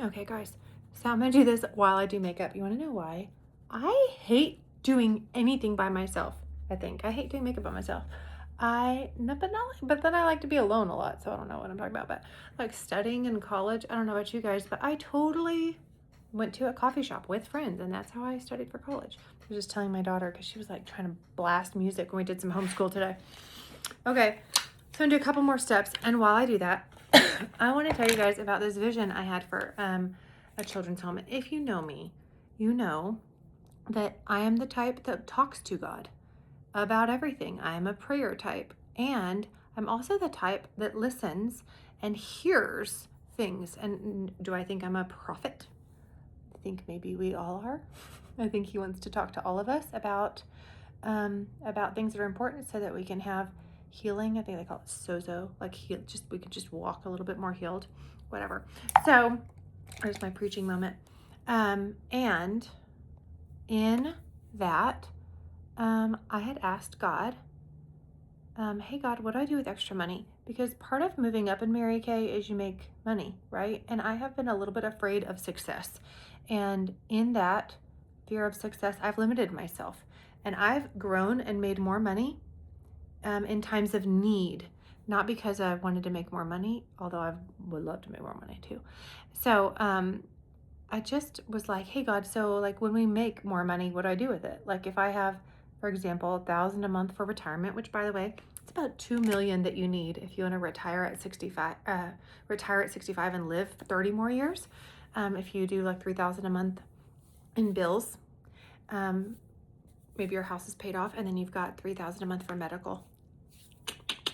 Okay, guys, so I'm gonna do this while I do makeup. You wanna know why? I hate doing anything by myself. I think I hate doing makeup by myself. But then I like to be alone a lot, so I don't know what I'm talking about. But like studying in college, I don't know about you guys, but I totally went to a coffee shop with friends, and that's how I studied for college. I was just telling my daughter because she was like trying to blast music when we did some homeschool today. Okay, so I'm gonna do a couple more steps, and while I do that, I want to tell you guys about this vision I had for a children's home. And if you know me, you know that I am the type that talks to God about everything. I am a prayer type, and I'm also the type that listens and hears things. And do I think I'm a prophet? I think maybe we all are. I think he wants to talk to all of us about things that are important so that we can have healing. I think they call it sozo, like we could just walk a little bit more healed, whatever. So there's my preaching moment. And in that, I had asked God, hey God, what do I do with extra money? Because part of moving up in Mary Kay is you make money, right? And I have been a little bit afraid of success. And in that fear of success, I've limited myself. And I've grown and made more money in times of need, not because I wanted to make more money, although I would love to make more money too. So I just was like, hey God, so like when we make more money, what do I do with it? Like if I have, for example, $1,000 a month for retirement, which by the way, it's about $2 million that you need if you want to retire at 65, and live 30 more years. If you do like $3,000 a month in bills, maybe your house is paid off and then you've got $3,000 a month for medical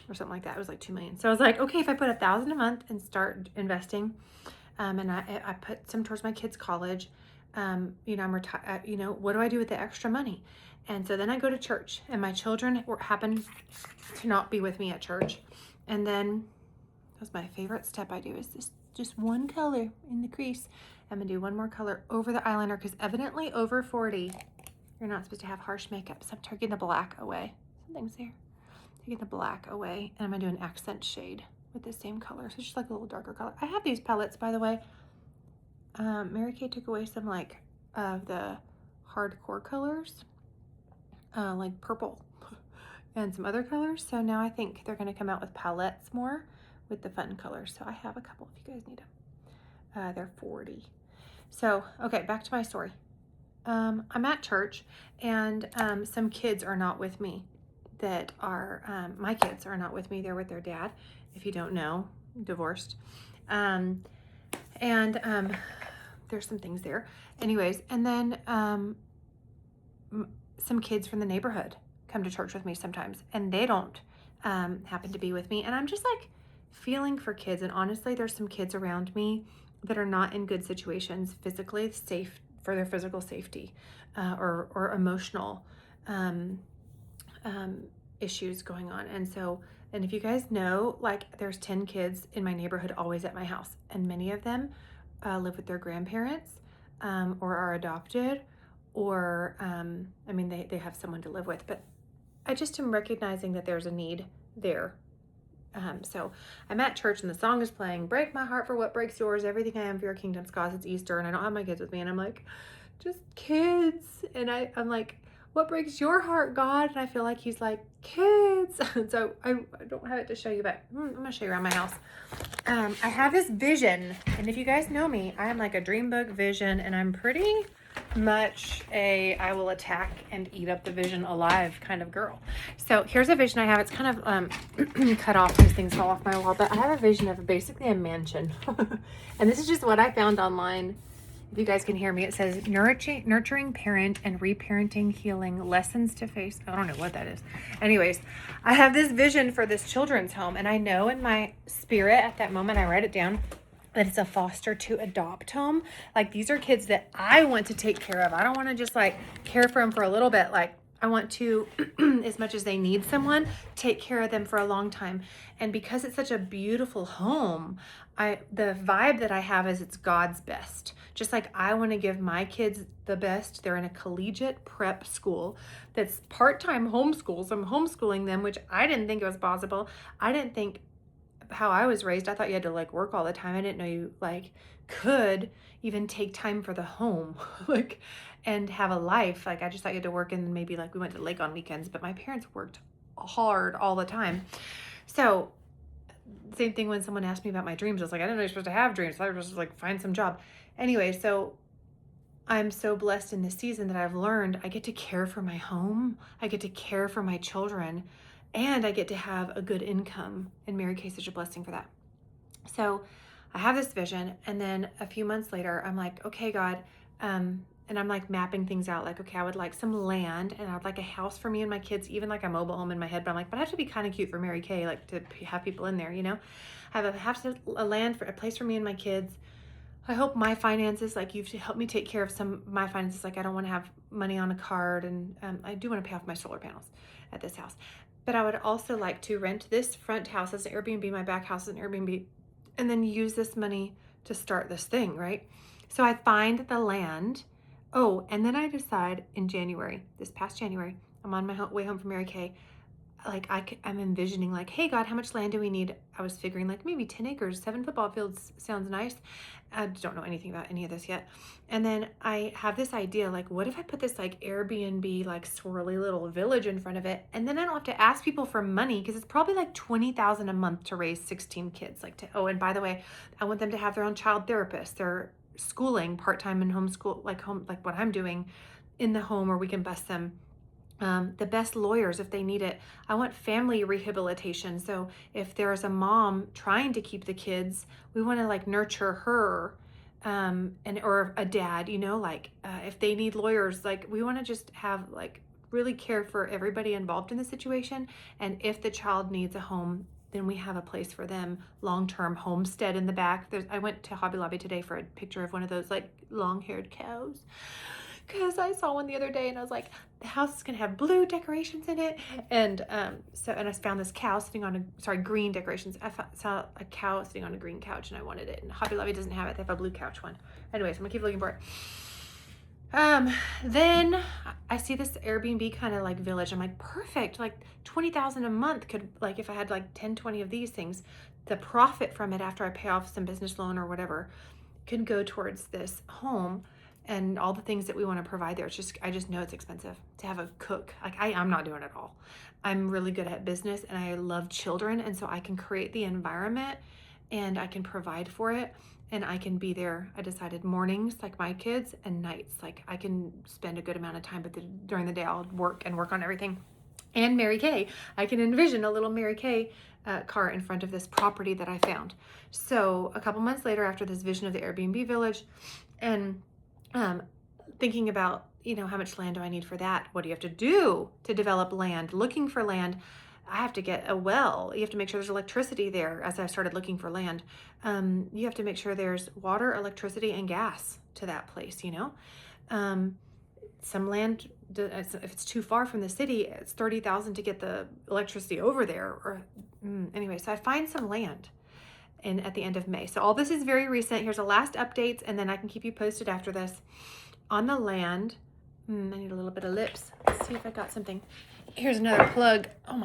or something like that. It was like $2 million. So I was like, okay, if I put $1,000 a month and start investing, and I put some towards my kids' college, I'm retired, what do I do with the extra money? And so then I go to church, and my children happen to not be with me at church. And then that's my favorite step I do is this, just one color in the crease. I'm gonna do one more color over the eyeliner because evidently over 40, you're not supposed to have harsh makeup. So I'm taking the black away. Something's there. Taking the black away, and I'm gonna do an accent shade with the same color. So just like a little darker color. I have these palettes, by the way. Mary Kay took away some like of the hardcore colors, like purple and some other colors. So now I think they're gonna come out with palettes more with the fun colors. So I have a couple if you guys need them. They're 40. So, okay, back to my story. I'm at church, and some kids are not with me that are, my kids are not with me. They're with their dad. If you don't know, divorced. There's some things there. Anyways, and then some kids from the neighborhood come to church with me sometimes, and they don't happen to be with me. And I'm just like feeling for kids. And honestly, there's some kids around me that are not in good situations physically, safe for their physical safety, or emotional issues going on. And if you guys know, like there's 10 kids in my neighborhood always at my house, and many of them live with their grandparents, or are adopted, or they have someone to live with. But I just am recognizing that there's a need there. So I'm at church and the song is playing, break my heart for what breaks yours, everything I am for your kingdom's cause. It's Easter and I don't have my kids with me, and I'm like, just kids. And I'm like, what breaks your heart, God? And I feel like he's like, kids. And so I don't have it to show you, but I'm gonna show you around my house. I have this vision, and if you guys know me, I am like a dream book vision, and I'm pretty much I will attack and eat up the vision alive kind of girl. So here's a vision I have. It's kind of cut off, these things fall off my wall, but I have a vision of basically a mansion. And this is just what I found online. If you guys can hear me, it says nurturing parent and reparenting healing lessons to face. I don't know what that is. Anyways, I have this vision for this children's home, and I know in my spirit at that moment, I write it down, that it's a foster to adopt home. Like these are kids that I want to take care of. I don't want to just like care for them for a little bit. Like I want to, as much as they need someone, take care of them for a long time. And because it's such a beautiful home, the vibe that I have is it's God's best. Just like I want to give my kids the best. They're in a collegiate prep school that's part-time homeschool. So I'm homeschooling them, which I didn't think it was possible. I didn't think how I was raised, I thought you had to like work all the time. I didn't know you like could even take time for the home, like, and have a life. Like, I just thought you had to work, and maybe like we went to the lake on weekends, but my parents worked hard all the time. So same thing when someone asked me about my dreams. I was like, I didn't know you're supposed to have dreams. I was just like, find some job. Anyway, so I'm so blessed in this season that I've learned I get to care for my home. I get to care for my children, and I get to have a good income. And Mary Kay is such a blessing for that. So I have this vision, and then a few months later, I'm like, okay, God, and I'm like mapping things out. Like, okay, I would like some land, and I'd like a house for me and my kids, even like a mobile home in my head. But I'm like, but I have to be kind of cute for Mary Kay, like to have people in there, you know. I have a land for a place for me and my kids. I hope my finances, like you've helped me take care of some of my finances. Like I don't want to have money on a card, and I do want to pay off my solar panels at this house. But I would also like to rent this front house as an Airbnb, my back house as an Airbnb, and then use this money to start this thing, right? So I find the land. Oh, and then I decide in January, this past January, I'm on my way home from Mary Kay. Like I'm envisioning like, hey God, how much land do we need? I was figuring like maybe 10 acres, 7 football fields sounds nice. I don't know anything about any of this yet. And then I have this idea, like, what if I put this like Airbnb, like swirly little village in front of it? And then I don't have to ask people for money, because it's probably like $20,000 a month to raise 16 kids. Like oh, and by the way, I want them to have their own child therapist. They're schooling part-time in homeschool, like what I'm doing in the home, where we can bust them the best lawyers if they need it. I want family rehabilitation. So if there's a mom trying to keep the kids, we want to like nurture her, and or a dad, you know, like if they need lawyers, like we want to just have like really care for everybody involved in the situation. And if the child needs a home, then we have a place for them, long-term homestead in the back. I went to Hobby Lobby today for a picture of one of those like long-haired cows, because I saw one the other day and I was like, the house is gonna have blue decorations in it. And and I found this cow sitting on green decorations. Saw a cow sitting on a green couch, and I wanted it. And Hobby Lobby doesn't have it. They have a blue couch one. Anyways, I'm gonna keep looking for it. Then I see this Airbnb kind of like village. I'm like, perfect, like 20,000 a month could, like if I had like 10, 20 of these things, the profit from it after I pay off some business loan or whatever can go towards this home and all the things that we want to provide there. It's just, I just know it's expensive to have a cook. Like I'm not doing it all. I'm really good at business, and I love children. And so I can create the environment, and I can provide for it, and I can be there. I decided mornings, like my kids, and nights, like I can spend a good amount of time, but during the day I'll work on everything. And Mary Kay, I can envision a little Mary Kay car in front of this property that I found. So a couple months later, after this vision of the Airbnb village, and thinking about, you know, how much land do I need for that? What do you have to do to develop land? Looking for land, I have to get a well. You have to make sure there's electricity there. As I started looking for land, you have to make sure there's water, electricity, and gas to that place, you know. Some land, if it's too far from the city, it's 30,000 to get the electricity over there. Or anyway, so I find some land at the end of May. So all this is very recent. Here's the last updates, and then I can keep you posted after this. On the land, I need a little bit of lips. Let's see if I got something. Here's another plug. Oh my